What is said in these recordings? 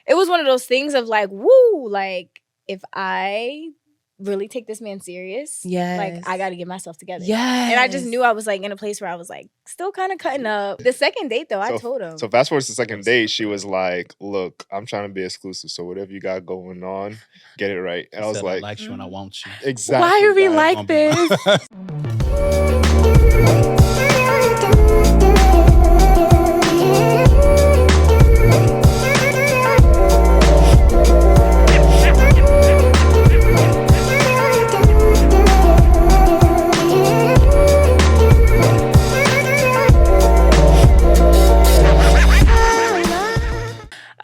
it was one of those things of like, woo, like if I really take this man serious, like I got to get myself together. Yes. And I just knew I was like in a place where I was like still kind of cutting up. The second date though, I told him. So fast forward to the second date, she was like, "Look, I'm trying to be exclusive, so whatever you got going on, get it right." And I was like, "I like you and I want you." Exactly. Why are we like this?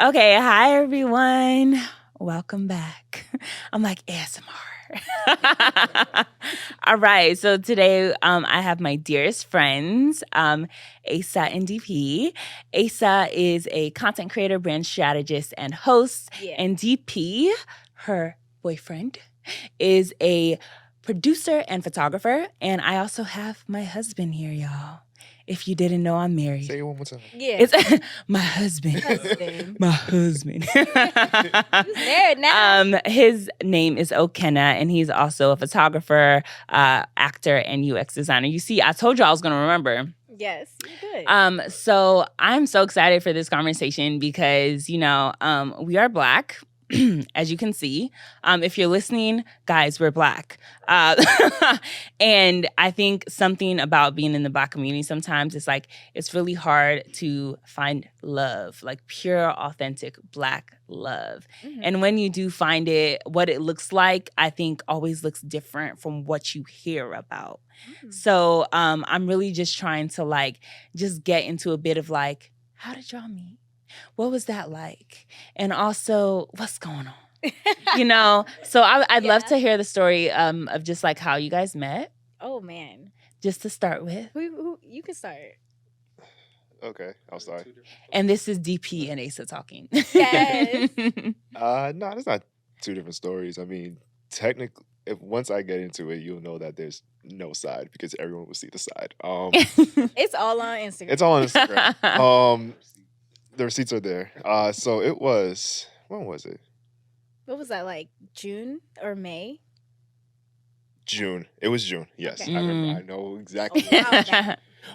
Okay, hi everyone. Welcome back. I'm like ASMR. All right, so today I have my dearest friends, Asa and DP. Asa is a content creator, brand strategist, and host. Yeah. And DP, her boyfriend, is a producer and photographer. And I also have my husband here, y'all. If you didn't know, I'm married. Say it one more time. Yeah. It's my husband. My husband. He's married now. His name is Okenna, and he's also a photographer, actor, and UX designer. You see, I told you I was going to remember. Yes, you good. So I'm so excited for this conversation because, we are Black. As you can see, if you're listening, guys, we're Black. And I think something about being in the Black community sometimes it's like it's really hard to find love, like pure, authentic Black love. Mm-hmm. And when you do find it, what it looks like, I think always looks different from what you hear about. Mm-hmm. So I'm really just trying to just get into a bit of how did y'all meet? What was that like? And also, what's going on? So I'd love to hear the story of just how you guys met. Oh, man. Just to start with. Who you can start. Okay, I'll start. And this is DP and Asa talking. Yes. No, that's not two different stories. I mean, technically, once I get into it, you'll know that there's no side because everyone will see the side. It's all on Instagram. It's all on Instagram. The receipts are there. So it was, when was it? What was that, like June or May? June. It was June. Yes. Okay. I remember. I know exactly.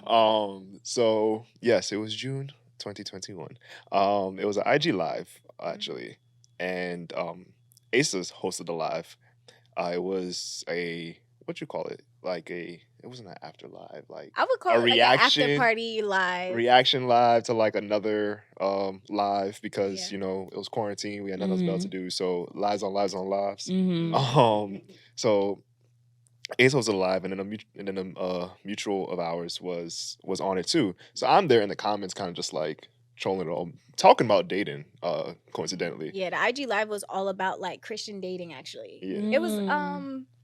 Oh, wow. So yes, it was June 2021. It was an IG live actually. And Aces hosted the live. It was what you call it? It wasn't an after live, I would call it reaction, like an after party live. Reaction live to another live because it was quarantine. We had nothing else to do, so lives on lives on lives. Mm-hmm. So Ace was alive, and then a mutual of ours was on it too. So I'm there in the comments, kind of just trolling it all, talking about dating. Coincidentally, yeah, the IG live was all about Christian dating. Actually, yeah. It was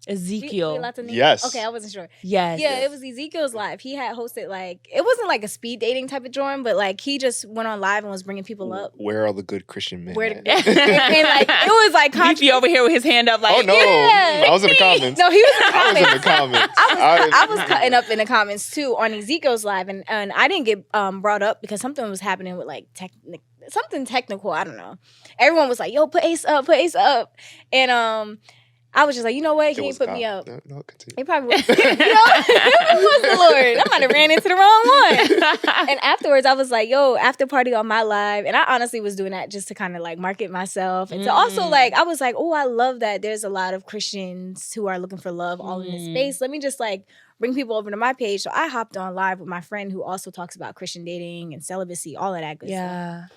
Ezekiel. Yes. Okay, I wasn't sure. Yes. Yeah, it was Ezekiel's live. He had hosted it wasn't a speed dating type of joint, but he just went on live and was bringing people up. Where are the good Christian men? And it was DP over here with his hand up oh no, yeah, I was in the comments. No, he was in the I was comments. in the comments. I was cutting up in the comments too on Ezekiel's live, and I didn't get brought up because something was happening with something technical. I don't know. Everyone was like, "Yo, put Ace up," and I was just like, you know what? He ain't put me up. No, continue. He probably was. It was the Lord. I might have ran into the wrong one. And afterwards, I was like, yo, after party on my live. And I honestly was doing that just to kind of market myself. And to also I was like, oh, I love that there's a lot of Christians who are looking for love all in this space. Let me just bring people over to my page. So I hopped on live with my friend who also talks about Christian dating and celibacy, all of that good stuff.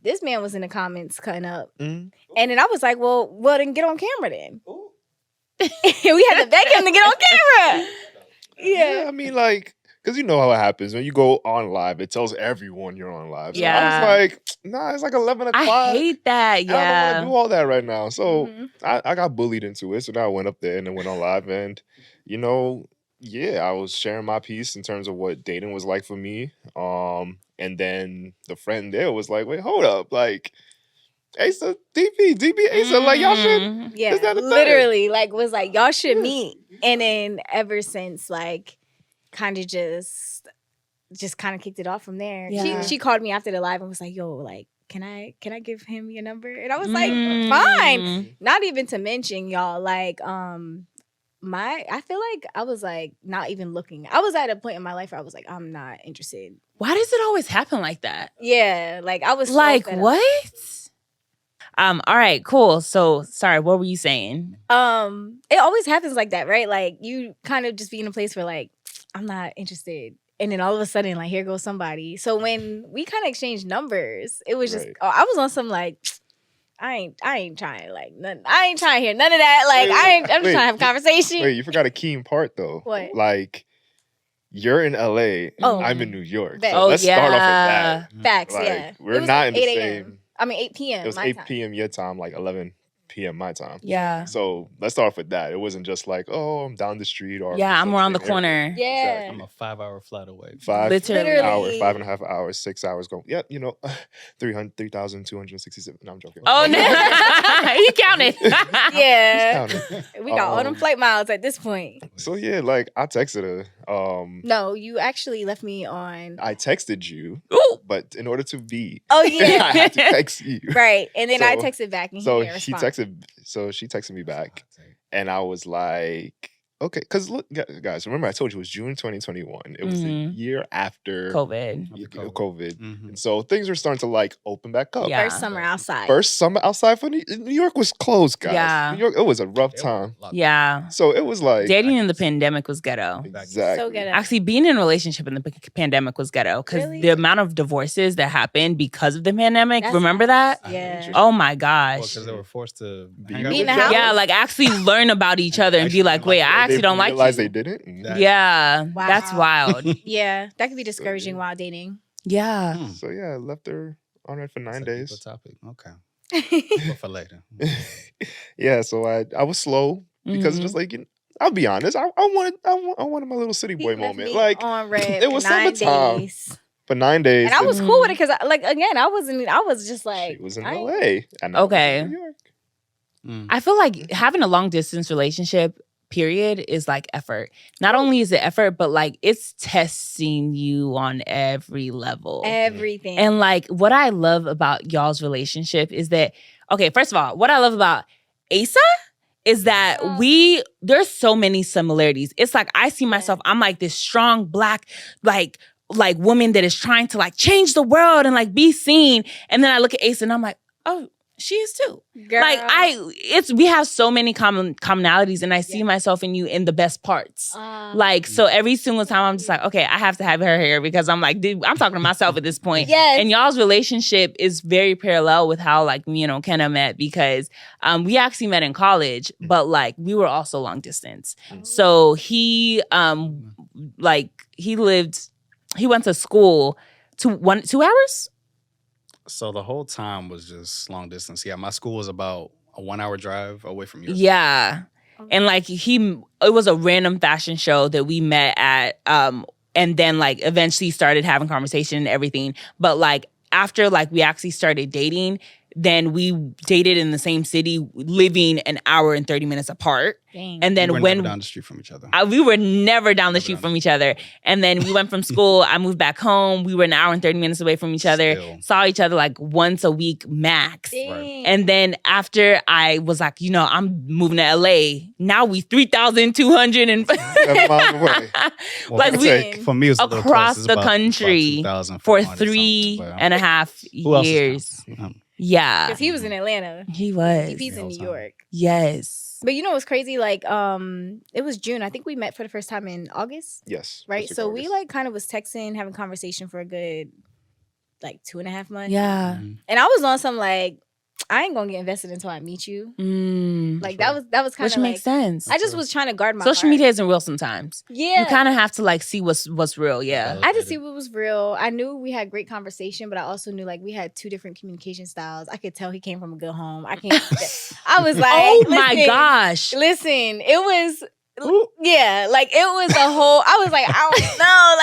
This man was in the comments cutting up. Mm-hmm. And then I was like, well, then get on camera then. We had to beg him to get on camera. Yeah. I mean, because you know how it happens. When you go on live, it tells everyone you're on live. So yeah. I was like, nah, it's 11 o'clock. I hate that, yeah. I don't want to do all that right now. So I got bullied into it. So now I went up there and then went on live. And, I was sharing my piece in terms of what dating was like for me. And then the friend there was like, wait, hold up. Asa, DP, Asa, y'all should. Yeah, literally, was y'all should meet. And then ever since, kind of just kind of kicked it off from there. Yeah. She called me after the live and was like, yo, can I give him your number? And I was like, fine. Not even to mention, y'all, like, I feel like I was like not even looking. I was at a point in my life where I was like, I'm not interested. Why does it always happen like that? Yeah, like I was like, so what? All right, cool. So, sorry, what were you saying? It always happens like that, right? Like you kind of just be in a place where like I'm not interested, and then all of a sudden, like here goes somebody. So when we kind of exchanged numbers, it was just I was on some like. I ain't trying like none. I ain't trying to hear none of that. Like I'm just trying to have a conversation. Wait, you forgot a key part though. What? Like you're in LA. I'm in New York. So Bet. let's start off with that. Facts. Like, Yeah. we're not in the 8 a.m. same. I mean 8 p.m. It was my 8 time. p.m. your time, like 11 p.m. my time. Yeah. So let's start off with that. It wasn't just like, oh, I'm down the street or yeah, I'm around the area. corner. Yeah. I'm a 5-hour flight away. 5 Literally. hours, 5.5 hours, 6 hours going. Yep, 3,267. No, I'm joking. Oh no, he counted. Yeah. Counted. We got all them flight miles at this point. So yeah, like I texted her. No, you actually left me on. I texted you, Ooh. but in order to be, Oh I yeah. had to text you. Right. And then I So- texted back and So he didn't she respond. she texted me back, and I was like, okay, because look, guys, remember I told you it was June 2021. It was the year after COVID. COVID. Mm-hmm. And so things were starting to like open back up. Yeah. First summer outside. First summer outside for New York was closed, guys. Yeah. New York, it was a rough time. Yeah. So it was like Dating in the pandemic was ghetto. exactly. So ghetto. Actually, being in a relationship in the pandemic was ghetto because Really? the amount of divorces that happened because of the pandemic. That's remember nice. that? Yeah. Oh my gosh. Because they were forced to Be hang with out in the with each house. other. Yeah, like actually learn about each other and be like, wait, I actually don't like realized you. they didn't. Mm. That- Yeah, Wow. that's wild. Yeah. That could be discouraging while dating. Yeah. So yeah, I left her on it for 9 That's a days. deeper topic. Okay. But for later. Yeah, so I was slow because just like I'll be honest, I wanted my little city He boy left moment. me Like on red it was for 9 summertime. days. for 9 days. And I was cool with it because, like, again, I was just like, she was in I- LA. And I was Okay. in New York. I feel like having a long distance relationship, period, is like effort. Not only is it effort, but like it's testing you on every level. everything. And like what I love about y'all's relationship is that, okay, first of all, what I love about Asa is that there's so many similarities. It's like I see myself, I'm like this strong black, like woman that is trying to like change the world and like be seen. And then I look at Asa and I'm like, oh, she is too. Girl. Like we have so many commonalities, and I see myself in you in the best parts. Like so, every single time I'm just like, okay, I have to have her here because I'm like, dude, I'm talking to myself at this point. Yes. And y'all's relationship is very parallel with how like me and Okenna met because we actually met in college, but like we were also long distance. So he went to school 2 hours. So the whole time was just long distance. Yeah, my school was about a 1 hour drive away from yours. Yeah. And like it was a random fashion show that we met at, and then like eventually started having conversation and everything. But like after like we actually started dating, then we dated in the same city, living an hour and 30 minutes apart. Dang. And then We were never down the street from each other. we were never down the street from each other. And then we went from school. I moved back home. We were an hour and 30 minutes away from each other. Still. Saw each other like once a week max. Dang. And then after I was like, I'm moving to LA. Now we 3,200 and 7 miles away. Well, like for we- me- for me, it was a little across close. It's the about country 2,400 for something, 3.5 Who else is years. counting? Yeah. Because he was in Atlanta. He was. He's in New York. Yes. But you know what's crazy? Like, it was June. I think we met for the first time in August. Yes. Right? first week So of we August. like kind of was texting, having conversation for a good like 2.5 months. Yeah. And I was on some like, I ain't gonna get invested until I meet you. Like that was kind Which of like, makes sense. I just was trying to guard my Social heart. media isn't real sometimes. Yeah. You kind of have to like see what's real. Yeah. I just see what was real. I knew we had great conversation, but I also knew like we had 2 different communication styles. I could tell he came from a good home. I was like, Oh my listen, gosh. Listen, it was like it was a whole. I was like, I don't know,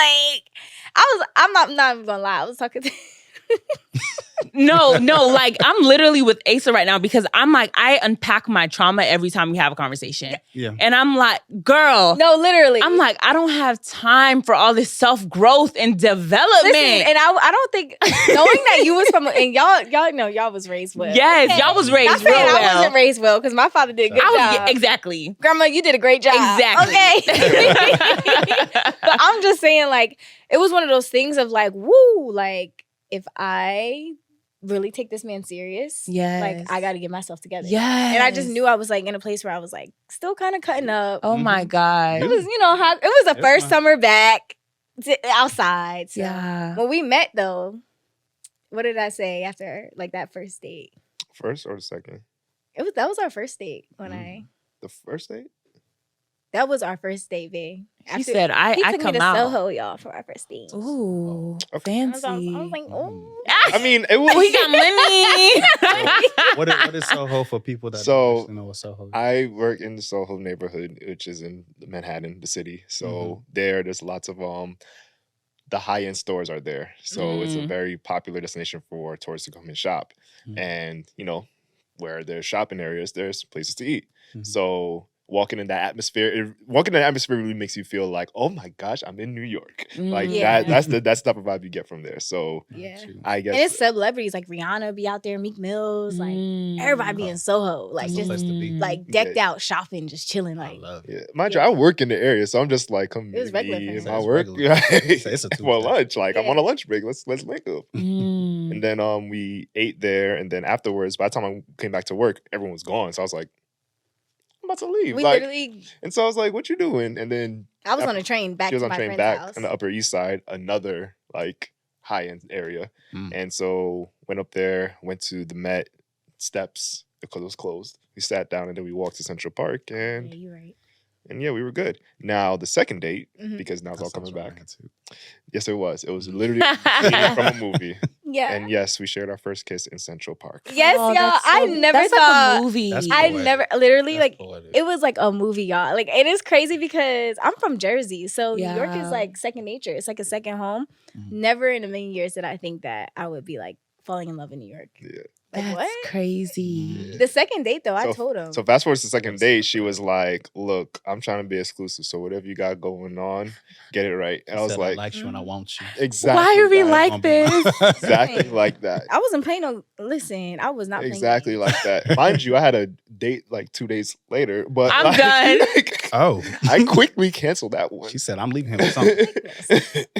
like I'm not even gonna lie. I was talking to No, like I'm literally with Asa right now because I'm like, I unpack my trauma every time we have a conversation. Yeah. And I'm like, girl. No, literally. I'm like, I don't have time for all this self-growth and development. Listen, and I don't think, knowing that you was from, and y'all know y'all was raised well. Yes, Okay? y'all was Not raised saying real I well. wasn't raised well, because my father did a good job. Exactly. Grandma, you did a great job. Exactly. Okay. But I'm just saying, like, it was one of those things of like, woo, like, if I really take this man serious, Yes. like, I got to get myself together. Yes. And I just knew I was like in a place where I was like still kind of cutting up. Oh my God. It was, it was the It's first fine. summer back outside. So Yeah. when we met though, what did I say after like that first date? First or the second? That was our first date when The first date? that was our first date, babe. She said, I he took come me to out. Soho, y'all, for our first date. Ooh, Okay. I was fancy. like, oh. I mean, it was. We got money. What is Soho for people that don't actually know what Soho is? I work in the Soho neighborhood, which is in Manhattan, the city. So there's lots of the high end stores are there. So it's a very popular destination for tourists to come and shop. And where there's shopping areas, there's places to eat. So walking in that atmosphere really makes you feel like, oh my gosh, I'm in New York. Like Yeah. that's the type of vibe you get from there. So Yeah. I guess And it's celebrities like Rihanna be out there, Meek Mills, like everybody be in Soho, like That's the just place to be. like decked out shopping, just chilling. I Like love it. yeah, mind you, I work in the area, so I'm just like, come It was meet regular me for in him. my It's work. regular. It's a Well, Tuesday. lunch. Like I'm Yeah. on a lunch break. Let's link up. Mm. And then we ate there, and then afterwards, by the time I came back to work, everyone was gone. So I was like, I'm about to leave. we Like, literally, and so I was like, what you doing? And then I was on a train back she was to on my train friend's back house. on the Upper East Side, another like high end area. And so went up there, went to the Met steps because it was closed. We sat down and then we walked to Central Park Yeah, and you're right. yeah, we were good. Now the second date, Mhm. because now it's all That coming sounds back. romantic. Yes, it was. It was literally a scene from a movie. Yeah. And yes, we shared our first kiss in Central Park. Yes, Oh, y'all. that's I so- never that's thought. like a movie. That's I poetic. never literally That's like poetic. it was like a movie, y'all. Like it is crazy because I'm from Jersey, so New York is Yeah. like second nature. It's like a second home. Mhm. Never in a million years did I think that I would be like falling in love in New York. Yeah. Like That's what? crazy. Yeah. The second date though, I told him. So fast forward to the second Yes. date, she was like, "Look, I'm trying to be exclusive, so whatever you got going on, get it right." And I was Said, I like, like you and I want you. "Exactly." Why are we that. like this? Exactly Dang. like that. I wasn't playing no. Listen, I was not playing Exactly games. like that. Mind you, I had a date like 2 days later, but I'm like, done. Oh, I quickly canceled that one. she said, I'm leaving him with something.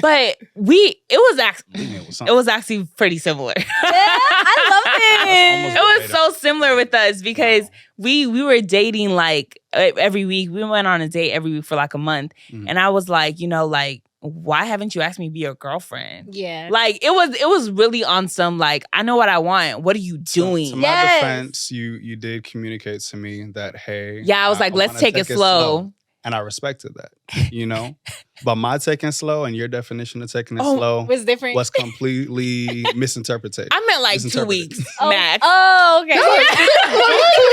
But it Leaving him with was something. actually pretty similar. Yeah, I love it. That's It almost was so similar with us because Wow. we were dating like every week. We went on a date every week for like a month. Mhm. And I was like, like, why haven't you asked me to be your girlfriend? Yeah. Like it was really on some like, I know what I want. What are you doing? To my Yes. defense, you did communicate to me that, hey. Yeah, I was like, let's wanna take it slow. And I respected that, But my taking slow and your definition of taking it Oh, slow was different. was completely misinterpreted. I meant like 2 Misinterpreted. weeks oh, max. Oh, okay.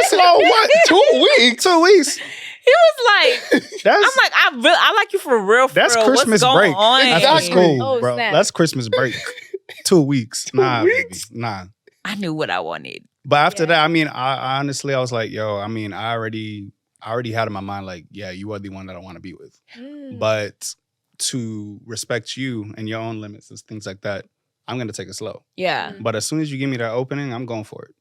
So what? 2 weeks? 2 weeks. He was like, That's I'm like, I like you for real. For that's real. Christmas What's going break. on? After Exactly. school, Oh, bro. snap. That's Christmas break. 2 weeks. 2 Nah, weeks? baby. Nah. I knew what I wanted. But after Yeah. that, I mean, I honestly, I was like, yo, I mean, I already had in my mind, like, yeah, you are the one that I want to be with. Mm. But to respect you and your own limits and things like that, I'm going to take it slow. Yeah. But as soon as you give me that opening, I'm going for it.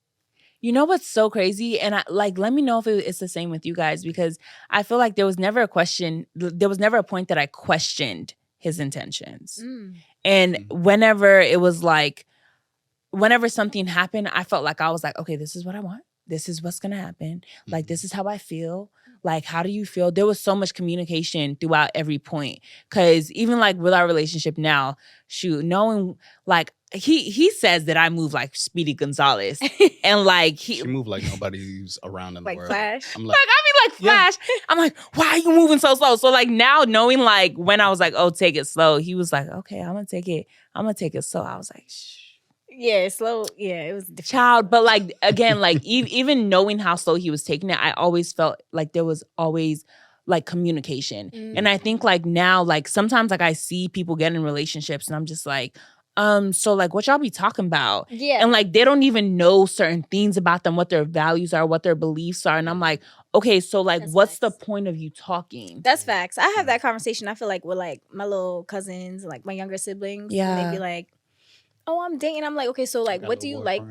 You know what's so crazy? And let me know if it's the same with you guys, because I feel like there was never a point that I questioned his intentions. Mm. And whenever something happened, I felt like I was like, okay, this is what I want. This is what's going to happen. Like, this is how I feel. Like, how do you feel? There was so much communication throughout every point. Because even like with our relationship now, knowing like, he says that I move like Speedy Gonzalez. And like, She moved like nobody's around in the Like world. Flash? I'm like, I mean, like Flash. I'm like, why are you moving so slow? So like now knowing like when I was like, oh, take it slow, he was like, okay, I'm gonna take it slow. I was like, shh. Yeah, slow. Yeah, it was different. Child, but like again, like even knowing how slow he was taking it, I always felt like there was always like communication. Mm. And I think like now, like sometimes like I see people get in relationships and I'm just like, So like what y'all be talking about? Yeah. And like they don't even know certain things about them, what their values are, what their beliefs are. And I'm like, okay, so like That's what's the facts. point of you talking? That's facts. I have that conversation, I feel like, with like my little cousins, like my younger siblings. And Yeah. they be like, oh, I'm dating. I'm like, okay, so like, what do you like?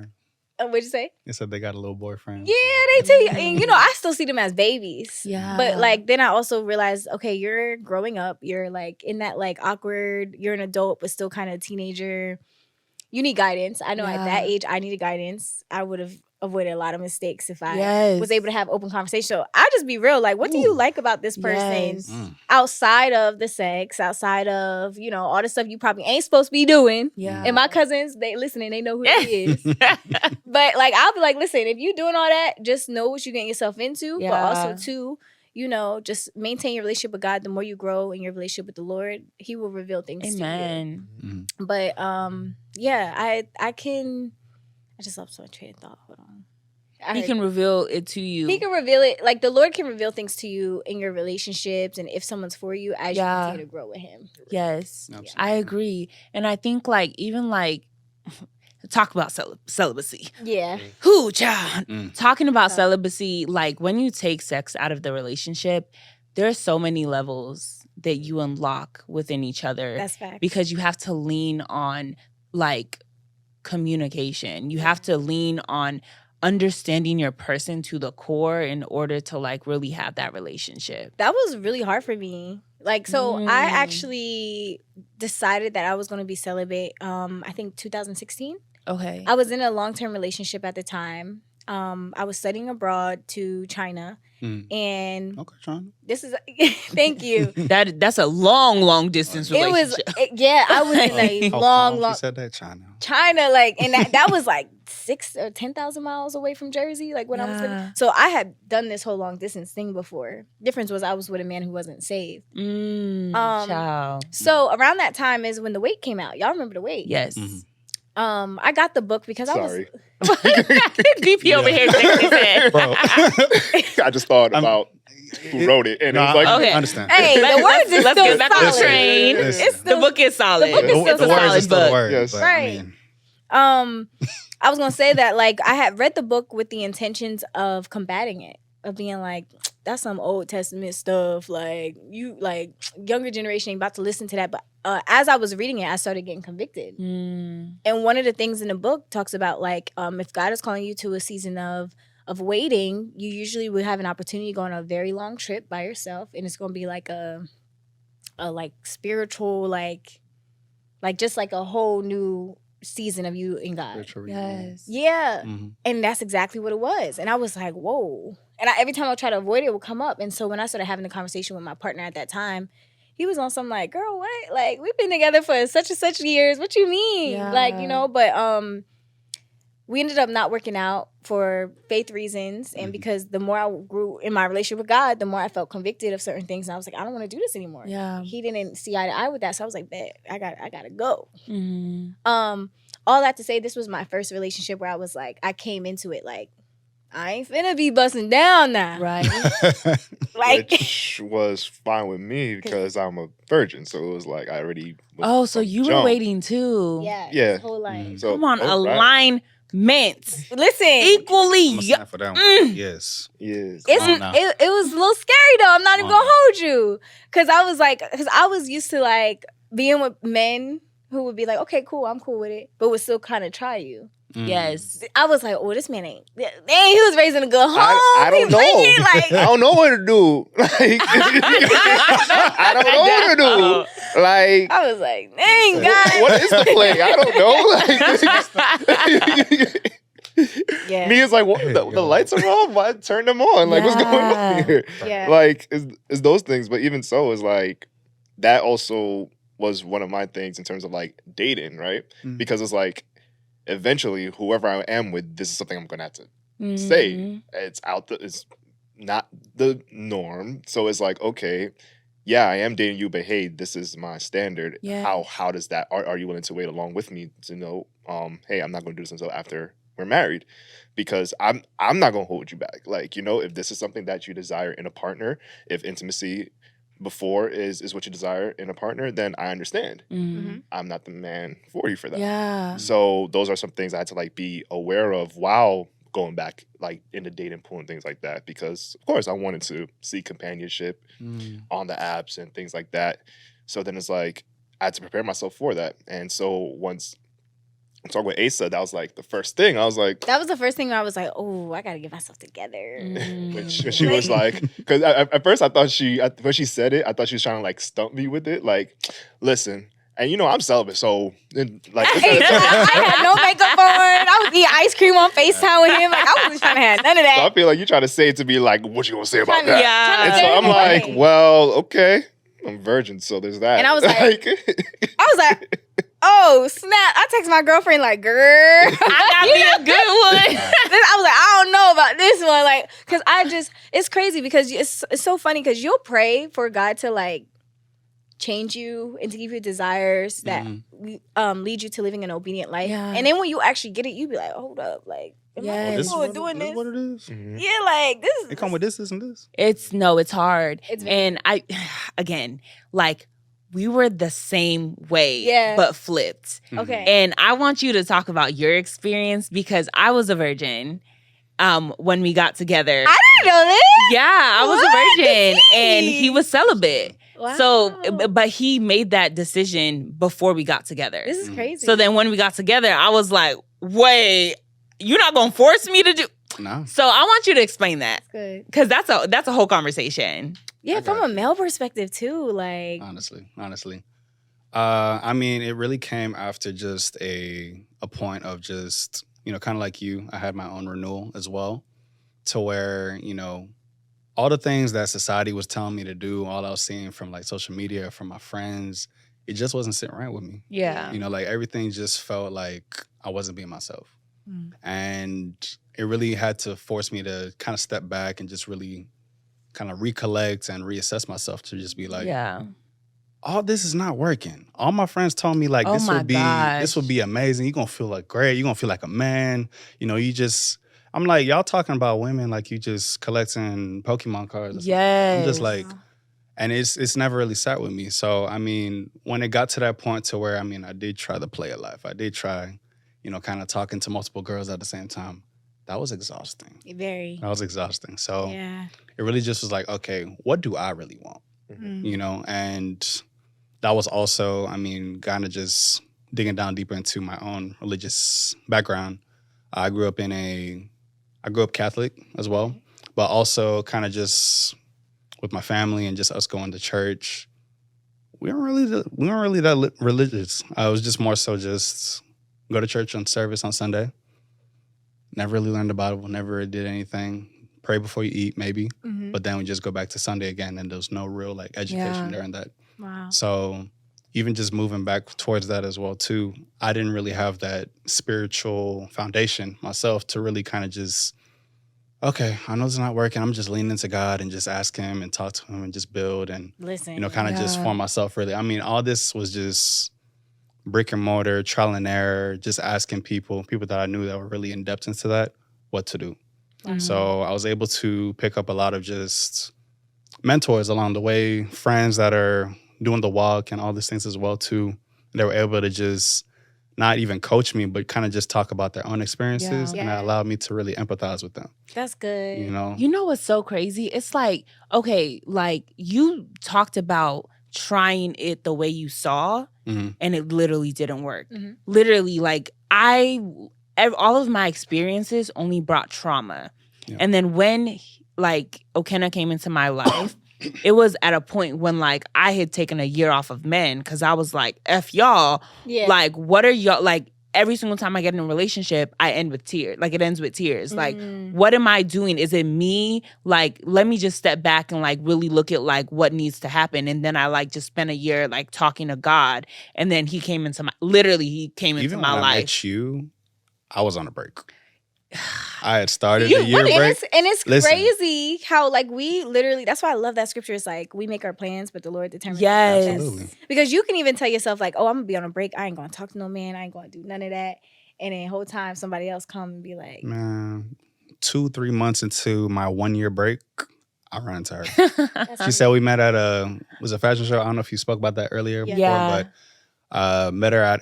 What'd you say? They said they got a little boyfriend. Yeah, they tell you. And you know, I still see them as babies. Yeah. But like, then I also realized, okay, you're growing up. You're like in that like awkward, you're an adult, but still kind of teenager. You need guidance. I know at that age, I needed guidance. I would have avoided a lot of mistakes if I was able to have open conversation. So I just be real. Like, what do you like about this person outside of the sex, outside of, you know, all the stuff you probably ain't supposed to be doing? Yeah. And my cousins, they listening, they know who he is. But like, I'll be like, listen, if you doing all that, just know what you're getting yourself into. But also too, you know, just maintain your relationship with God. The more you grow in your relationship with the Lord, He will reveal things to you. Amen. But yeah, I just lost my train of thought. Hold on. He can reveal it to you. He can reveal it. Like the Lord can reveal things to you in your relationships and if someone's for you as you continue to grow with Him. Yes, Absolutely. I agree. And I think like even like talk about celibacy. Yeah. Who, child? Talking about celibacy, like when you take sex out of the relationship, there's so many levels that you unlock within each other. That's fact. Because you have to lean on like communication. You have to lean on understanding your person to the core in order to like really have that relationship. That was really hard for me. Like, so I actually decided that I was going to be celibate, I think 2016. Okay. I was in a long-term relationship at the time. I was studying abroad to China. And okay, China. This is thank you. That's a long distance relationship. I was in a long. She said that China, like, and that was like 6,000 or 10,000 miles away from Jersey, like when I was living. So I had done this whole long distance thing before. Difference was I was with a man who wasn't saved. Child. So around that time is when The Wait came out. Y'all remember The Wait? Yes. I got the book because I was DP over here shaking his head. Bro. I just thought about who wrote it, and it was like, okay. I understand. Hey, the words is let's still get back on the solid. train. The book is solid. The book is still the solid. words is still the word. Yes. But, Right. I mean, I was gonna say that like I had read the book with the intentions of combating it, of being like, that's some Old Testament stuff. Like you, like younger generation ain't about to listen to that. But as I was reading it, I started getting convicted. And one of the things in the book talks about like if God is calling you to a season of waiting, you usually would have an opportunity to go on a very long trip by yourself, and it's gonna be like a like spiritual like just like a whole new season of you and God. Yes. Yeah. And that's exactly what it was. And I was like, whoa. And every time I try to avoid it, it would come up. And so when I started having the conversation with my partner at that time, he was on some like, girl, what? Like, we've been together for such and such years. What you mean? Yeah. Like, you know, but we ended up not working out for faith reasons. And because the more I grew in my relationship with God, the more I felt convicted of certain things. And I was like, I don't want to do this anymore. Yeah. He didn't see eye to eye with that. So I was like, bet, I gotta go. All that to say, this was my first relationship where I was like, I came into it like, I ain't finna be busting down now. Right. Like, which was fine with me because I'm a virgin. So it was like I already. Was Oh, so you were waiting too. yeah. Yeah. This whole life. So, Come on, right. alignment. Listen. Equally. I'm for that one. Yes. Yes. It was a little scary though. I'm not even gonna hold you. Cause I was used to like being with men who would be like, okay, cool, I'm cool with it, but would still kind of try you. Yes. I was like, oh, this man ain't. Dang, he was raised in a good home. I don't know. Like, I don't know what to do. Like, I don't know what to do. Like, I was like, dang, God. what is the play? I don't know. Like, Yeah. me is like, what? The lights are on. Why turn them on? Like, what's going on here? Yeah. Like, is those things. But even so, is like that also was one of my things in terms of like dating, right? Because it's like eventually, whoever I am with, this is something I'm gonna have to say. It's not the norm. So it's like, okay, yeah, I am dating you, but hey, this is my standard. Yeah. How does that? Are you willing to wait along with me to know? Hey, I'm not gonna do this until after we're married, because I'm not gonna hold you back. Like, you know, if this is something that you desire in a partner, if intimacy before is what you desire in a partner, then I understand. Mm-hmm. I'm not the man for you for that. Yeah. So those are some things I had to like be aware of while going back like in the dating pool and things like that, because of course I wanted to seek companionship on the apps and things like that. So then it's like I had to prepare myself for that. And so once I'm talking with Asa, that was like the first thing. I was like, That was the first thing where I was like, oh, I got to get myself together. when she was like, because at first I thought when she said it, I thought she was trying to like stump me with it. Like, listen, and you know I'm celibate, so like I had no makeup on. I was eating ice cream on FaceTime with him. Like I wasn't trying to have none of that. So I feel like you trying to say it to me like, what you gonna say about that? Yeah. And so I'm like, well, okay, I'm virgin, so there's that. And I was like, oh snap! I text my girlfriend like, girl, I got me a good one. I was like, I don't know about this one, like, cause it's crazy because it's so funny because you'll pray for God to like change you and to give you desires that lead you to living an obedient life. Yeah. And then when you actually get it, you be like, hold up, like, am I Yes. capable of doing this? What it is? Yeah, like this. It come with this, and this. It's hard. It's very- And I, again, like we were the same way, Yeah. but flipped. Okay. And I want you to talk about your experience because I was a virgin when we got together. I didn't know that. Yeah, I was What? a virgin and he was celibate. Wow. So, but he made that decision before we got together. This is crazy. So then when we got together, I was like, wait, you're not going to force me to do... No. So I want you to explain that good. because that's a whole conversation. Yeah, I from got a male perspective too. Like, Honestly. I mean, it really came after just a point of just, kind of like you, I had my own renewal as well, to where, all the things that society was telling me to do, all I was seeing from like social media, from my friends, it just wasn't sitting right with me. Yeah. Like everything just felt like I wasn't being myself. And it really had to force me to kind of step back and just really kind of recollect and reassess myself to just be like, Yeah. all this is not working. All my friends told me like Oh this my would be amazing. You're gonna feel like great. You're gonna feel like a man. I'm like, y'all talking about women like you just collecting Pokemon cards. Or something. I'm just like, and it's never really sat with me. So I mean, when it got to that point to where I did try the player life. I did try, kind of talking to multiple girls at the same time. That was exhausting. very. That was exhausting. So Yeah. it really just was like, okay, what do I really want? And that was also, kind of just digging down deeper into my own religious background. I grew up Catholic as well, but also kind of just with my family and just us going to church. We weren't really that religious. I was just more so just go to church on service on Sunday. Never really learned the Bible, never did anything. Pray before you eat, maybe. But then we just go back to Sunday again, and there's no real like education during that. Wow. So even just moving back towards that as well too, I didn't really have that spiritual foundation myself to really kind of just, okay, I know it's not working. I'm just leaning into God and just ask him and talk to him and just build and, Listen. kind of just form myself really. All this was just brick and mortar, trial and error, just asking people that I knew that were really in depth into that, what to do. So I was able to pick up a lot of just mentors along the way, friends that are doing the walk and all these things as well too. They were able to just not even coach me, but kind of just talk about their own experiences. Yeah. And that allowed me to really empathize with them. That's good. You know what's so crazy? It's like, okay, like you talked about trying it the way you saw and it literally didn't work. Literally, like all of my experiences only brought trauma. Yeah. And then when like Okenna came into my life, it was at a point when like I had taken a year off of men because I was like, F y'all. Yeah. Like, what are y'all like? Every single time I get in a relationship, I end with tears. Like it ends with tears. Like, what am I doing? Is it me? Like, let me just step back and like really look at like what needs to happen. And then I like just spent a year like talking to God. And then he came into my life. Even when I met you, I was on a break. I had started a year break. And it's crazy how like we literally, that's why I love that scripture. It's like we make our plans, but the Lord determines. Yes. Absolutely. Because you can even tell yourself like, oh, I'm going to be on a break. I ain't going to talk to no man. I ain't going to do none of that. And then the whole time somebody else come and be like. Man, 2-3 months into my 1 year break, I run into her. That's She said we met at was a fashion show. I don't know if you spoke about that earlier before, Yeah. but met her at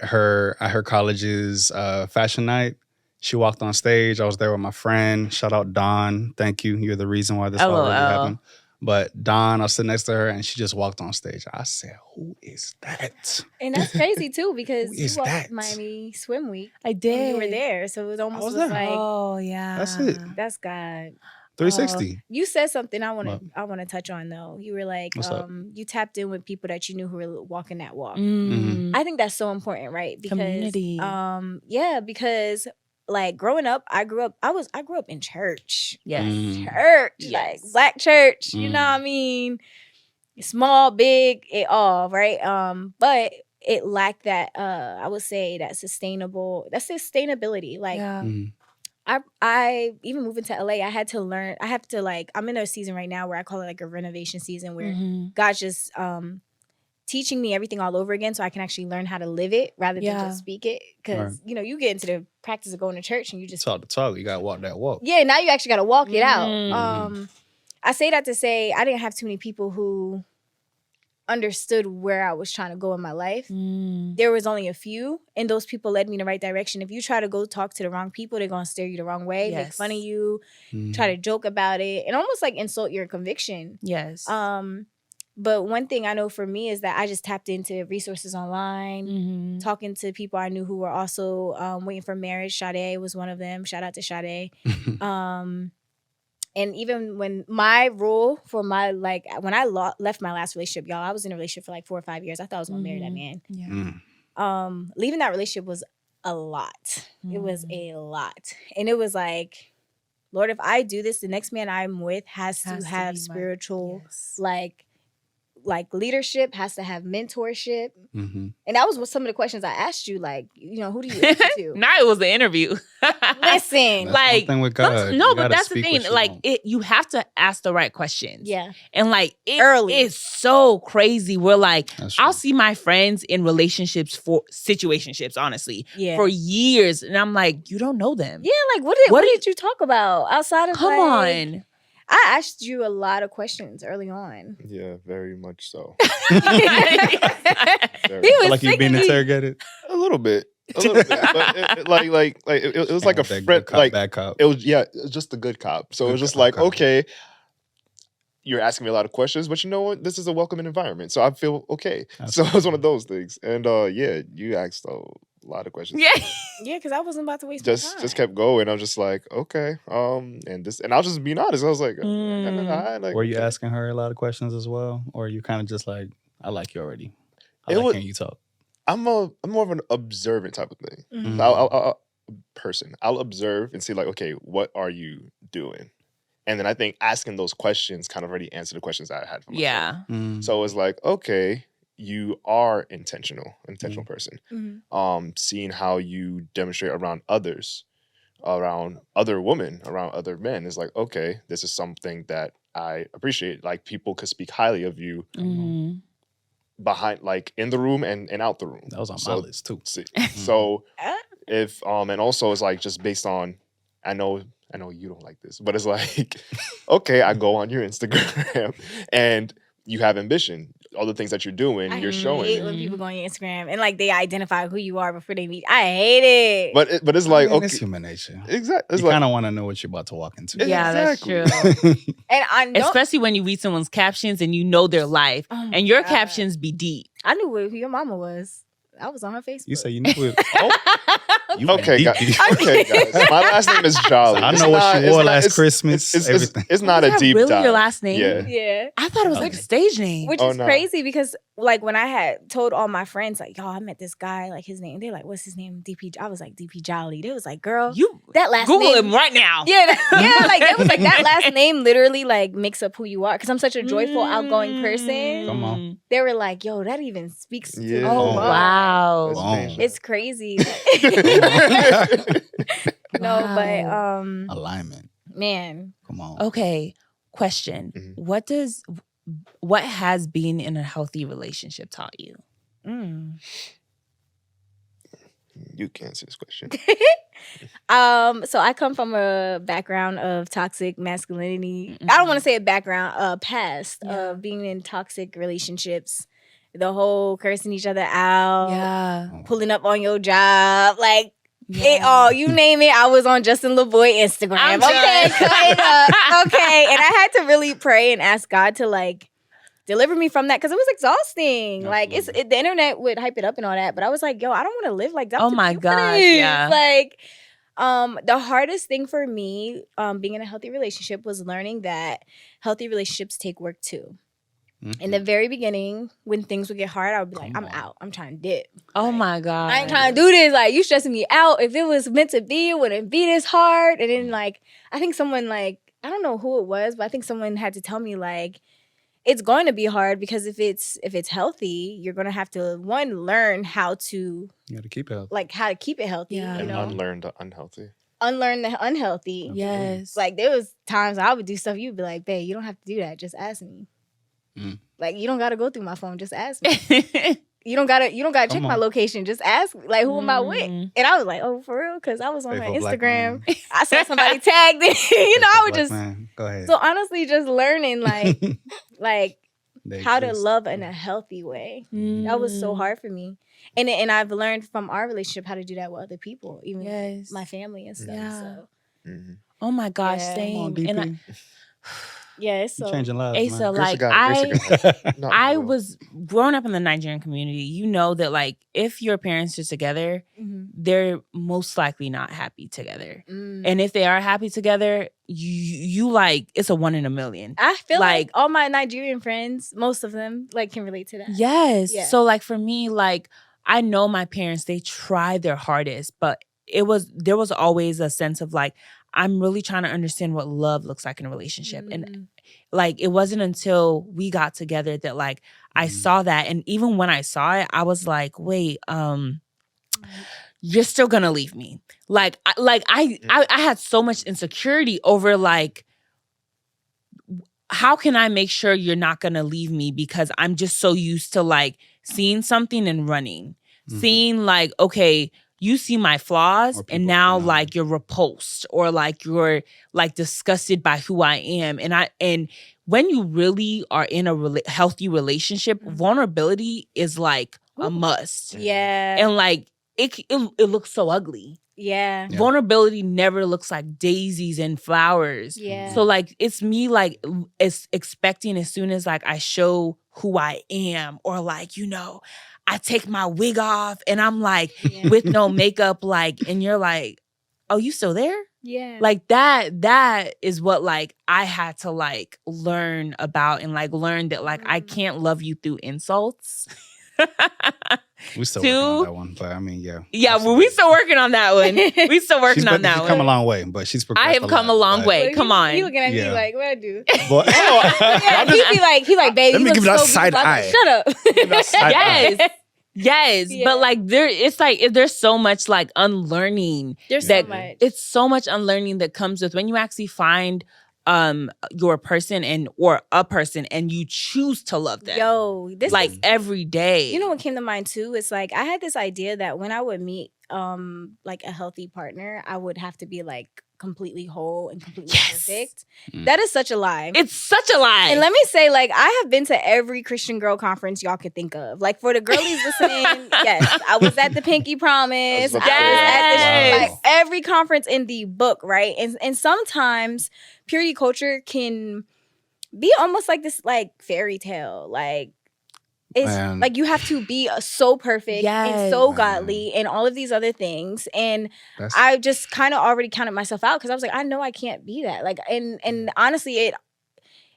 her college's fashion night. She walked on stage. I was there with my friend. Shout out Dawn. Thank you. You're the reason why this all really LOL. happened. But Dawn, I was sitting next to her and she just walked on stage. I said, "Who is that?" And that's crazy too, because Who you is walked that? Miami Swim Week. I And did. you were there. So it was almost was was there. like, Oh yeah. That's it. that's God. 360. You said something I What? want to touch on though. You were like, What's up? you tapped in with people that you knew who were walking that walk. Mm. I think that's so important, right? Because Community. because like growing up, I grew up in church. Yes. Church, Yes. like black church, you know what I mean? Small, big, it all, right? But it lacked that I would say that sustainability. Like Yeah. I even moving to LA, I have to like, I'm in a season right now where I call it like a renovation season where Mhm. God's just teaching me everything all over again so I can actually learn how to live it rather than Yeah. just speak it. Because, you know, you get into the practice of going to church and you just, Talk the talk. You gotta walk that walk. yeah, now you actually got to walk it out. Mhm. I say that to say I didn't have too many people who understood where I was trying to go in my life. Mm. There was only a few, and those people led me in the right direction. If you try to go talk to the wrong people, they're going to steer you the wrong way, make Yes. fun of you, Mhm. try to joke about it, and almost like insult your conviction. Yes. But one thing I know for me is that I just tapped into resources online, Mhm. talking to people I knew who were also waiting for marriage. Sade was one of them. Shout out to Sade. And even when my rule for my, like, when I left my last relationship, y'all, I was in a relationship for like 4 or 5 years. I thought I was going to marry that man. Yeah. Leaving that relationship was a lot. It was a lot. And it was like, Lord, if I do this, the next man I'm with has to have be my- spiritual, yes. like leadership, has to have mentorship. Mhm. And that was what some of the questions I asked you, like, you know, who do you listen to? Now it was the interview. Listen. That's Like, one thing with God. no, You but gotta that's the speak thing. what you Like, want. you have to ask the right questions. Yeah. And like, it Early. is so crazy. We're like, That's I'll true. see my friends in relationships for situationships, honestly, Yeah. for years. And I'm like, you don't know them. Yeah, like what What did you talk about outside of Come like, on. I asked you a lot of questions early on. Yeah, very much so. He Very was Feel like you're sick being of me. interrogated. a little bit, but it was like a That friend, good cop, like bad cop. it was just the good cop. So it was Good just cop, like, okay. okay, you're asking me a lot of questions, but you know what? This is a welcoming environment, so I feel okay. So it was one of those things, and yeah, you asked a lot of questions. Yeah. Yeah, because I wasn't about to waste my time. Just kept going. I'm just like, okay, and I'll just being honest. I was like, like, Were you okay. asking her a lot of questions as well? Or you kind of just like, I like you already. I It like was- hearing you talk. I'm more of an observant type of thing. Mhm. I'll person. I'll observe and see like, okay, what are you doing? And then I think asking those questions kind of already answered the questions I had for myself. Yeah. Mm. So it's like, okay, you are intentional person. Mhm. Seeing how you demonstrate around others, around other women, around other men is like, okay, this is something that I appreciate. Like people could speak highly of you Mhm. behind, like in the room and out the room. That was on So- my list too. So Ah. if and also it's like just based on, I know you don't like this, but it's like, okay, I go on your Instagram and you have ambition. All the things that you're doing, I you're hate showing. when me. people go on your Instagram and like they identify who you are before they meet. I hate it. But it's like, It's okay, human nature. exactly. It's You like, kind of want to know what you're about to walk into. Yeah, that's Exactly. true. and I know Especially when you read someone's captions and you know their life. Oh my And your God. captions be deep. I knew who your mama was. I was on her Facebook. You say you knew it. Oh, you went okay, deep, guys. deep. Okay, guys. My last name is Jolly. I It's know what not- she it's wore not- last it's- Christmas, everything. It's not Is a that deep really dive. your last name? Yeah. Yeah. I thought it was like a stage name. Which Oh, is no. crazy because like when I had told all my friends like, yo, I met this guy, like his name. They're like, what's his name? DP. I was like, DP Jolly. They was like, girl, You that last Google name. him right now. Yeah, like it was like that last name literally like makes up who you are. Because I'm such a joyful, outgoing person. Come on. They were like, yo, that even speaks to Yeah. who Oh, you are. wow. That's Boom. dangerous. It's crazy. No, Wow. but Alignment. man, Come on. Okay, question. Mhm. What has being in a healthy relationship taught you? mm. You can answer this question. So I come from a background of toxic masculinity. I don't want to say a background, a past of being in toxic relationships. The whole cursing each other out, pulling up on your job, like it all, you name it. I was on Justin LaVoy Instagram. Okay, cut it up. Okay, and I had to really pray and ask God to like deliver me from that because it was exhausting. Absolutely. Like the internet would hype it up and all that, but I was like, yo, I don't want to live like that. Oh my gosh, yeah. Like, the hardest thing for me, being in a healthy relationship was learning that healthy relationships take work too. Mm-hmm. In the very beginning, when things would get hard, I would be like, I'm out. I'm trying to dip. Oh my God. I ain't trying to do this. Like, you stressing me out. If it was meant to be, it wouldn't be this hard. And then, like, I think someone, like, I don't know who it was, but I think someone had to tell me, like, it's going to be hard because if it's healthy, you're going to have to, one, learn how to. You got to keep it healthy. Like, how to keep it healthy. Yeah. You And know? unlearn the unhealthy. Unlearn the unhealthy. Yes. Like, there was times I would do stuff, you'd be like, babe, you don't have to do that. Just ask me. Like, you don't got to go through my phone. Just ask me. You don't gotta check my location. Just ask me, like, who am I with? And I was like, oh, for real? Because I was on her Instagram. I saw somebody tagged it. You know, I would just. Go ahead. So honestly, just learning like how to exist. love in a healthy way. That was so hard for me. And I've learned from our relationship how to do that with other people, even my family and stuff. Yeah. So. Oh my gosh, Yeah. same. Come on, And DP. Yeah, it's so. Changing lives, Asa, man. like I was growing up in the Nigerian community. You know that like if your parents are together, they're most likely not happy together. And if they are happy together, you like it's a 1 in a million. I feel like all my Nigerian friends, most of them, like can relate to that. Yes. Yeah. So like for me, like I know my parents, they tried their hardest, but there was always a sense of like I'm really trying to understand what love looks like in a relationship. And like, it wasn't until we got together that like, I saw that. And even when I saw it, I was like, wait, you're still gonna leave me. I had so much insecurity over like, how can I make sure you're not gonna leave me? Because I'm just so used to like seeing something and running, seeing like, okay, you see my flaws and now like you're repulsed or like you're like disgusted by who I am. And when you really are in a healthy relationship, vulnerability is like a must. Yeah. And like it looks so ugly. Yeah. Vulnerability never looks like daisies and flowers. Yeah. So like it's me like it's expecting as soon as like I show who I am or like, you know, I take my wig off and I'm like with no makeup, like, and you're like, oh, you still there? Yeah. Like that is what like I had to like learn about and like learn that like I can't love you through insults. We still working on that one, but I mean, yeah. Yeah, well, we still working on that one. We still working on that She's one. come a long way, but she's progressed. I have come a long way. Come on. He looking at me like, what I do? But, Yeah, he like, baby, let me give you that side eye. Shut up. Yes. Yes, Yeah. but like it's like there's so much like unlearning. There's that so much. It's so much unlearning that comes with when you actually find your person or a person and you choose to love them. Yo, this like is, every day. you know what came to mind too? It's like I had this idea that when I would meet like a healthy partner, I would have to be like completely whole and completely perfect. That is such a lie. It's such a lie. And let me say, like, I have been to every Christian girl conference y'all could think of. Like, for the girlies listening, yes, I was at the Pinky Promise. I was at the, like, every conference in the book, right? And sometimes purity culture can be almost like this, like, fairy tale. Like, it's like you have to be so perfect and so godly and all of these other things. And I just kind of already counted myself out because I was like, I know I can't be that. Like, and honestly,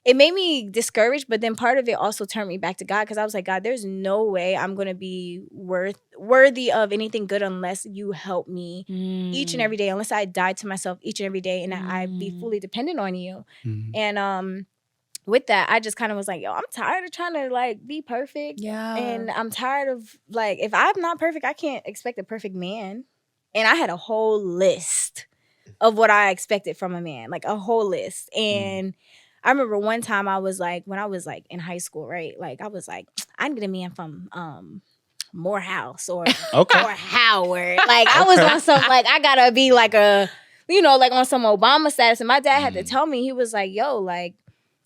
it made me discouraged, but then part of it also turned me back to God because I was like, God, there's no way I'm going to be worthy of anything good unless you help me each and every day, unless I die to myself each and every day and I be fully dependent on you. And with that, I just kind of was like, yo, I'm tired of trying to like be perfect. Yeah. And I'm tired of like, if I'm not perfect, I can't expect a perfect man. And I had a whole list of what I expected from a man, like a whole list. And I remember one time I was like, when I was like in high school, right? Like I was like, I need a man from Morehouse or Okay. Howard. Like I was on some like I gotta be like a like on some Obama status. And my dad had to tell me, he was like, yo, like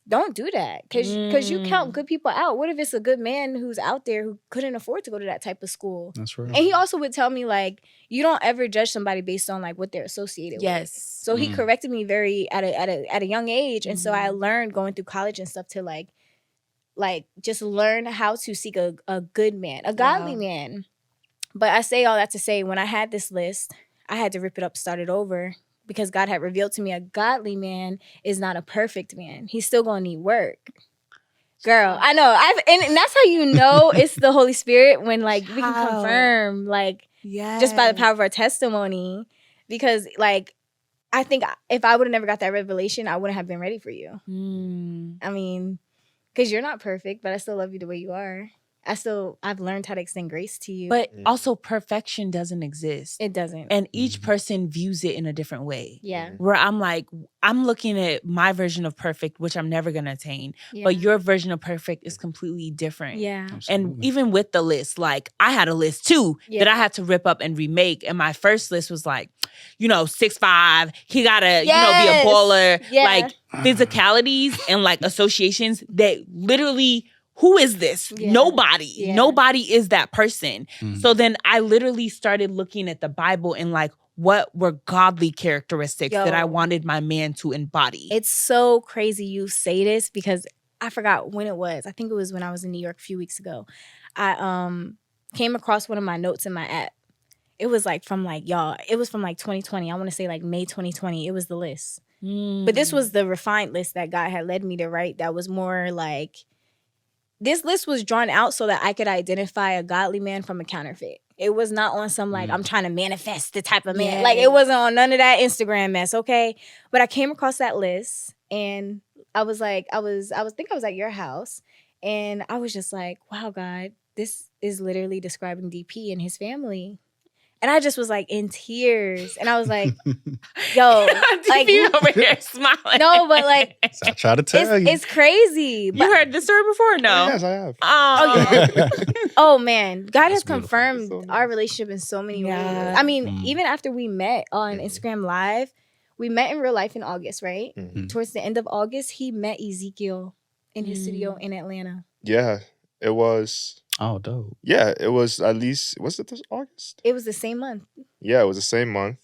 don't do that because you count good people out. What if it's a good man who's out there who couldn't afford to go to that type of school? That's real. And he also would tell me like you don't ever judge somebody based on like what they're associated with. So he corrected me very at a young age, and so I learned going through college and stuff to like just learn how to seek a good man, a godly man. But I say all that to say, when I had this list, I had to rip it up, start it over. Because God had revealed to me a godly man is not a perfect man. He's still gonna need work. Girl, I know. And that's how you know it's the Holy Spirit when like we can confirm like just by the power of our testimony. Because like I think if I would have never got that revelation, I wouldn't have been ready for you. I mean, because you're not perfect, but I still love you the way you are. I've learned how to extend grace to you. But also perfection doesn't exist. It doesn't. And each person views it in a different way. Yeah. Where I'm like, I'm looking at my version of perfect, which I'm never going to attain. Yeah. But your version of perfect is completely different. Yeah. Absolutely. And even with the list, like I had a list too that I had to rip up and remake. And my first list was like, 6'5", he gotta, be a baller. Yeah. Like physicalities and like associations that literally, who is this? Yeah. Nobody. Yeah. Nobody is that person. So then I literally started looking at the Bible and like, what were godly characteristics that I wanted my man to embody? It's so crazy you say this because I forgot when it was. I think it was when I was in New York a few weeks ago. I came across one of my notes in my app. It was like from like, it was from like 2020. I want to say like May 2020. It was the list. But this was the refined list that God had led me to write that was more like, this list was drawn out so that I could identify a godly man from a counterfeit. It was not on some like, I'm trying to manifest the type of man. Yeah. Like it wasn't on none of that Instagram mess, okay? But I came across that list and I was like, I was at your house and I was just like, wow, God, this is literally describing DP and his family. And I just was like in tears. And I was like, yo, like you over here smiling. no, but like I try to tell you. it's crazy. You heard the story before? No. Yes, I have. Oh, Oh man, God has beautiful. confirmed So nice. our relationship in so many Yeah. ways. I mean, even after we met on Instagram Live, we met in real life in August, right? Towards the end of August, he met Ezekiel in his studio in Atlanta. Yeah, it was. Oh, dope. Yeah, it was at least. Was it this August? It was the same month. Yeah, it was the same month,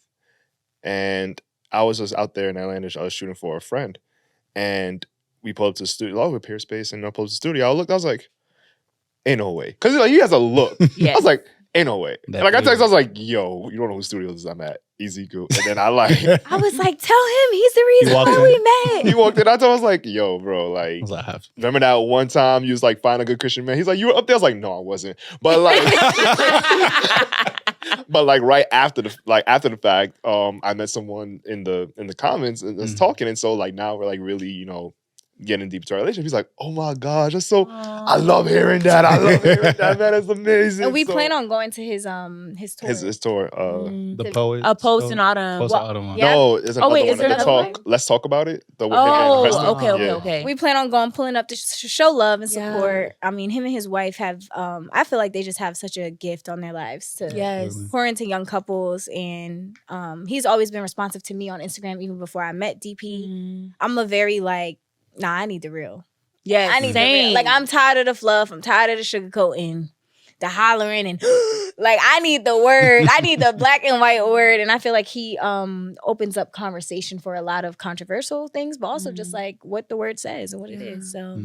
and I was just out there in Atlanta. I was shooting for a friend, and we pulled up to the studio. Oh, with Peerspace, and I pulled up to the studio. I looked. I was like, "Ain't no way," because like he has a look. Yeah. I was like, "Ain't no way." That Like I texted, big. I was like, "Yo, you don't know whose studios I'm at, Ezekiel." And then I like. I was like, tell him he's the reason walked why in. we met. He walked in. I was like, "Yo, bro, like, I was like, I have. remember that one time you was like, find a good Christian man?" He's like, "You were up there." I was like, "No, I wasn't." But like, but like right after the fact, I met someone in the comments and was talking, and so like now we're like really, getting deep into our relationship. He's like, "Oh my gosh, that's so. I love hearing that. I love hearing that. Man, it's amazing." And we So- plan on going to his tour. his tour. The poet. A Post in Autumn. Post in Autumn. Yeah. No, is another wait, one. is there another talk. one? Let's talk about it. The with him and Preston. Okay. We plan on pulling up to show love and Yeah. support. I mean, him and his wife have, I feel like they just have such a gift on their lives to Yes. pour into young couples. And he's always been responsive to me on Instagram, even before I met DP. I'm a very like, nah, I need the real. Yes. I need the real. Like, I'm tired of the fluff. I'm tired of the sugarcoating, the hollering, and like, I need the word. I need the black and white word. And I feel like he opens up conversation for a lot of controversial things, but also just like what the word says and what it is. So,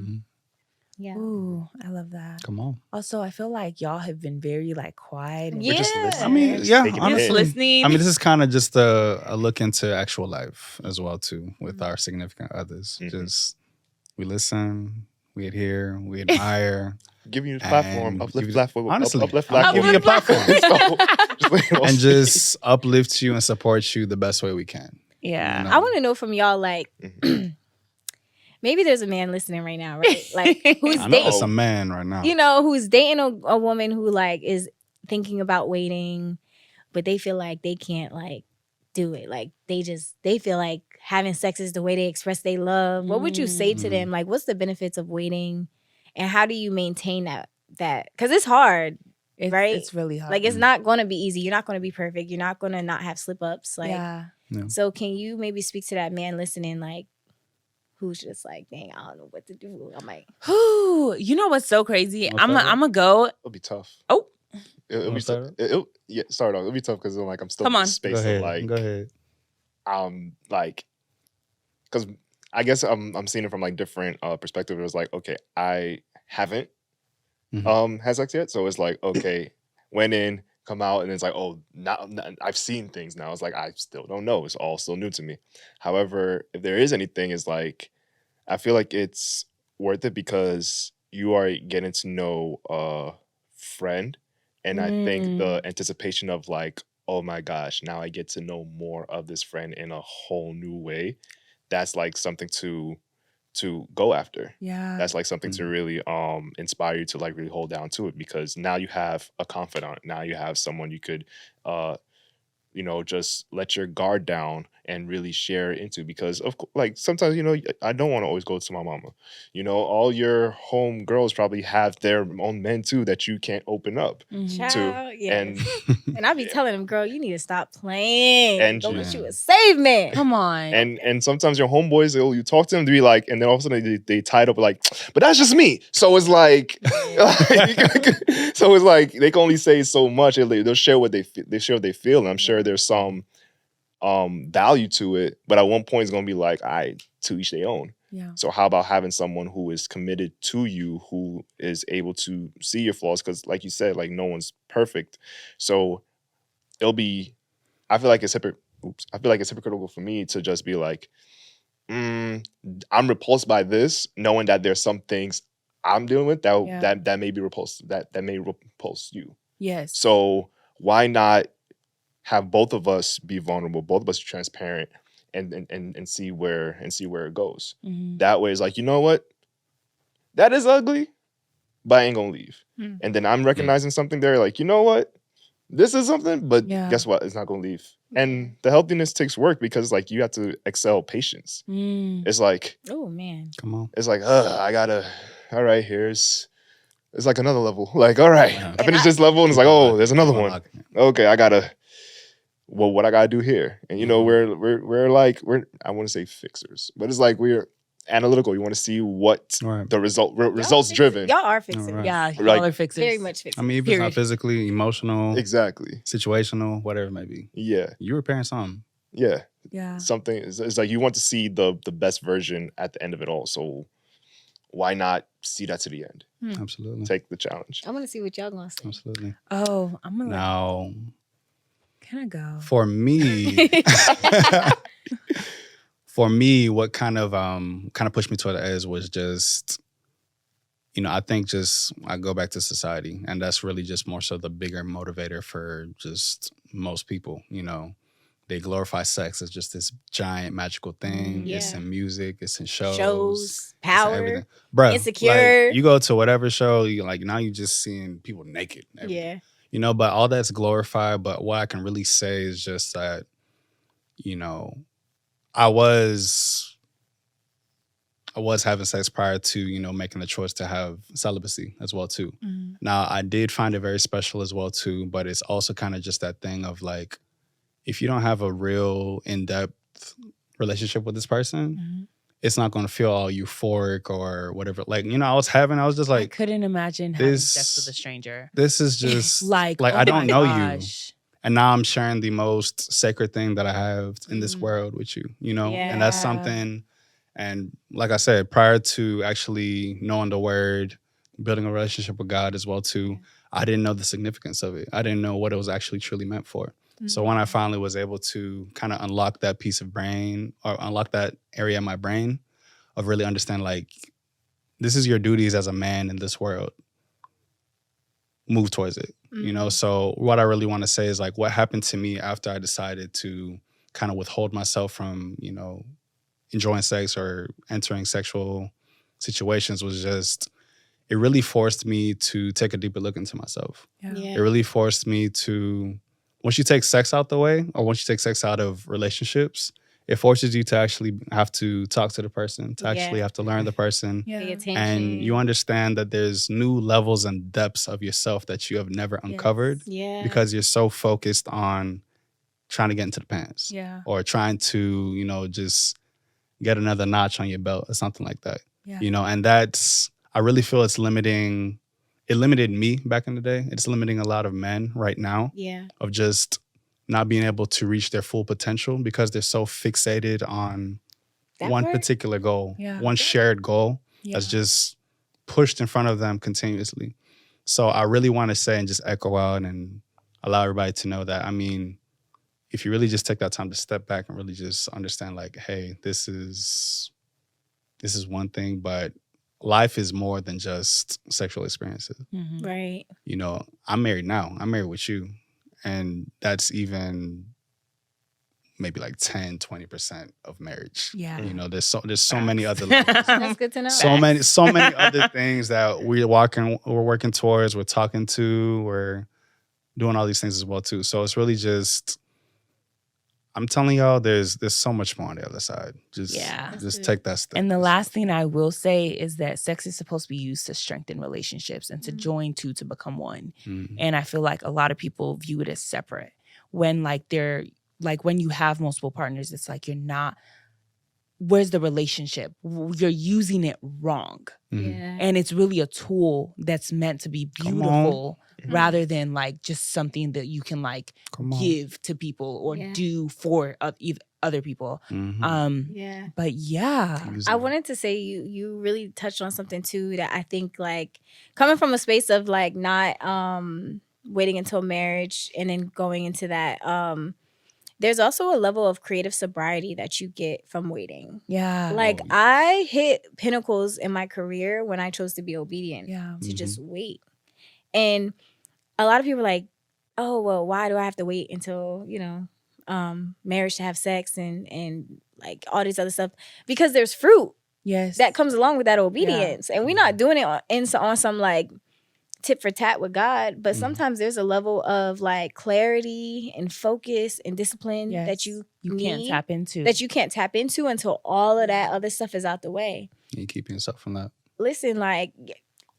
yeah. Ooh, I love that. Come on. Also, I feel like y'all have been very like quiet. And Yeah. We're just listening. I mean, Just yeah, taking it honestly. in. listening. I mean, this is kind of just a look into actual life as well, too, with our significant others. Just, we listen, we adhere, we admire. Giving you the platform, And uplift give you- platform, honestly, uplift I'm platform. giving you a platform. And just just uplift you and support you the best way we can. yeah. You know? I want to know from y'all, like, maybe there's a man listening right now, right? Like, who's I know dating, it's a man right now. who's dating a woman who like is thinking about waiting, but they feel like they can't like do it. Like they feel like having sex is the way they express they love. What would you say to them? Like, what's the benefits of waiting, and how do you maintain that? Because it's hard. right? It's really hard. Like, it's not going to be easy. You're not going to be perfect. You're not going to not have slip ups. Like, yeah. so can you maybe speak to that man listening, like, who's just like, dang, I don't know what to do. I'm like, You know what's so crazy? Wanna I'm start gonna go. It'll be tough. Oh, It'll Wanna be start tough. it? Yeah, start off. It'll be tough because like I'm still Come in on. the space Go of ahead. like Go ahead. like because I guess I'm seeing it from like different perspectives. It was like, okay, I haven't had sex yet, so it's like, okay, went in, come out, and it's like, oh, now I've seen things now. It's like I still don't know. It's all still new to me. However, if there is anything, is like I feel like it's worth it because you are getting to know a friend, and I think the anticipation of like, oh my gosh, now I get to know more of this friend in a whole new way. That's like something to go after. yeah. That's like something to really inspire you to like really hold down to it, because now you have a confidant. Now you have someone you could just let your guard down and really share into, because of like sometimes I don't want to always go to my mama. All your home girls probably have their own men too that you can't open up child, to. yes. And I be telling him, girl, you need to stop playing. And Go you- get you a save man. Come on. and sometimes your homeboys, you talk to them to be like, and then all of a sudden they tied up like, but that's just me. So it's like, so it's like they can only say so much. They'll share what they share what they feel, and I'm sure there's some value to it. But at one point, it's gonna be like, to each their own. yeah. So how about having someone who is committed to you, who is able to see your flaws? Because like you said, like no one's perfect. So it'll be. I feel like it's hypocritical for me to just be like, I'm repulsed by this, knowing that there's some things I'm dealing with that may be repulsed, that may repulse you. Yes. So why not have both of us be vulnerable, both of us be transparent, and see where it goes. Mhm. That way, it's like, you know what, that is ugly, but I ain't gonna leave. And then I'm recognizing something there, like, you know what, this is something, but Yeah. guess what? It's not gonna leave. And the healthiness takes work, because like you have to excel patience. It's like, Oh man. Come on. it's like, I gotta. All right, it's like another level. Like, all right, I finished this level, and it's like, oh, there's another one. Okay, I gotta. Well, what I gotta do here? And we're like I want to say fixers, but it's like we're analytical. You want to see what Right. the results driven. Y'all are fixing. Right. Yeah. Like, Y'all are fixers. Very much fixing. I mean, if it's not Period. physically, emotional, Exactly. situational, whatever it may be, Yeah. you're repairing something. Yeah. Yeah. Something is like you want to see the best version at the end of it all. So why not see that to the end? Absolutely. Take the challenge. I want to see what y'all gonna say. Absolutely. Oh, I'm gonna. Now, Can I go? for me, what kind of pushed me toward the edge was just, I think just I go back to society, and that's really just more so the bigger motivator for just most people. They glorify sex as just this giant magical thing. It's Yeah. in music, it's in shows, Shows, it's in power. everything. Bro, Insecure. like, you go to whatever show, now you just seeing people naked. Everything. Yeah. But all that's glorified. But what I can really say is just that, I was having sex prior to, making the choice to have celibacy as well too. Now, I did find it very special as well too, but it's also kind of just that thing of like, if you don't have a real in-depth relationship with this person, it's not going to feel all euphoric or whatever. Like, I was just I like, couldn't imagine having this- sex with a stranger. this is just Like I oh don't my know gosh. you. And now I'm sharing the most sacred thing that I have in this world with you, And that's Yeah. something. And like I said, prior to actually knowing the word, building a relationship with God as well too, I didn't know the significance of it. I didn't know what it was actually truly meant for. So when I finally was able to kind of unlock that piece of brain, or unlock that area of my brain of really understand, like, this is your duties as a man in this world, move towards it. So what I really want to say is, like, what happened to me after I decided to kind of withhold myself from, enjoying sex or entering sexual situations was just, it really forced me to take a deeper look into myself. It really forced me to, once you take sex out the way, or once you take sex out of relationships, it forces you to actually have to talk to the person, to actually have to learn the person. Pay attention. And you understand that there's new levels and depths of yourself that you have never uncovered because you're so focused on trying to get into the pants or trying to, you know, just get another notch on your belt or something like that. You know, and that's, I really feel it's limiting. It limited me back in the day. It's limiting a lot of men right now of just not being able to reach their full potential because they're so fixated on one particular goal, one shared goal that's just pushed in front of them continuously. So I really want to say and just echo out and allow everybody to know that, I mean, if you really just take that time to step back and really just understand like, hey, this is one thing, but life is more than just sexual experiences. Right. You know, I'm married now. I'm married with you. And that's even maybe like 10, 20% of marriage. Yeah. You know, there's so many other levels. That's good to know. So many other things that we're working towards, we're talking to, we're doing all these things as well too. So it's really just, I'm telling y'all, there's so much more on the other side. Just take that step. And the last thing I will say is that sex is supposed to be used to strengthen relationships and to join two to become one. And I feel like a lot of people view it as separate. When when you have multiple partners, it's like you're not, where's the relationship? You're using it wrong. And it's really a tool that's meant to be beautiful rather than like just something that you can like give to people or do for other people. But I wanted to say you really touched on something too that I think like coming from a space of like not waiting until marriage and then going into that there's also a level of creative sobriety that you get from waiting. Like I hit pinnacles in my career when I chose to be obedient to just wait. And a lot of people are like, oh, well, why do I have to wait until, you know, marriage to have sex and like all this other stuff? Because there's fruit that comes along with that obedience. And we're not doing it on some like tit for tat with God, but sometimes there's a level of like clarity and focus and discipline that you can't tap into. That you can't tap into until all of that other stuff is out the way. You keep yourself from that. Listen, like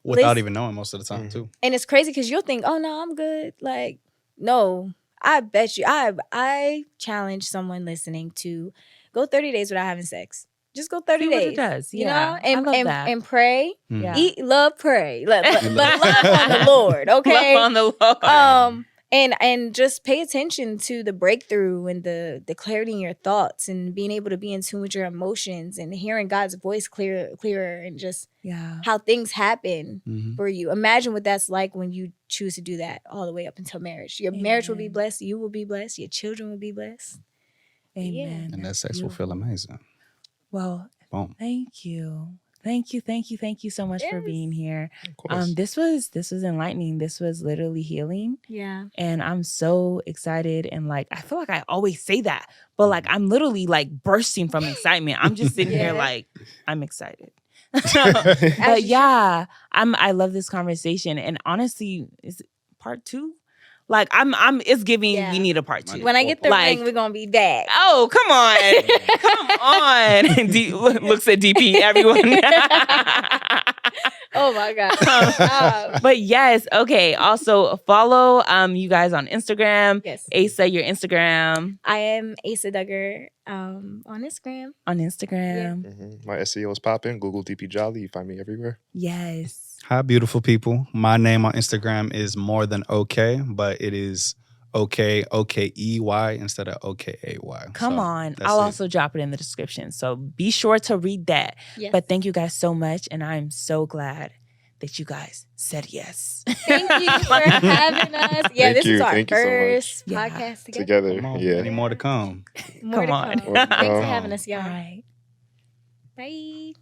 without even knowing most of the time too. And it's crazy because you'll think, oh no, I'm good. Like, no, I bet you I challenge someone listening to go 30 days without having sex. Just go 30 days. What it does. You know? And pray. Eat, love, pray. But love on the Lord, okay? Love on the Lord. And just pay attention to the breakthrough and the clarity in your thoughts and being able to be in tune with your emotions and hearing God's voice clearer and just how things happen for you. Imagine what that's like when you choose to do that all the way up until marriage. Your marriage will be blessed. You will be blessed. Your children will be blessed. Amen. And that sex will feel amazing. Well, thank you. Thank you so much for being here. This was enlightening. This was literally healing. Yeah. And I'm so excited and like I feel like I always say that, but like I'm literally like bursting from excitement. I'm just sitting here like I'm excited. But yeah, I love this conversation and honestly, is it part 2? Like it's giving. We need a part 2. When I get the ring, we're gonna be back. Oh, come on, looks at DP. Everyone. Oh my God. But yes, okay. Also follow you guys on Instagram. Yes. Asa, your Instagram. I am Asa Duggar on Instagram. My SEO is popping. Google DP Jolly. You find me everywhere. Yes. Hi, beautiful people. My name on Instagram is More Than Okay, but it is OKEY instead of OKAY. Come on. I'll also drop it in the description. So be sure to read that. Yes. But thank you guys so much. And I'm so glad that you guys said yes. Thank you for having us. Yeah, this is our first so podcast together. Any more to come. Come on. Thanks for having us, y'all. All right. Bye.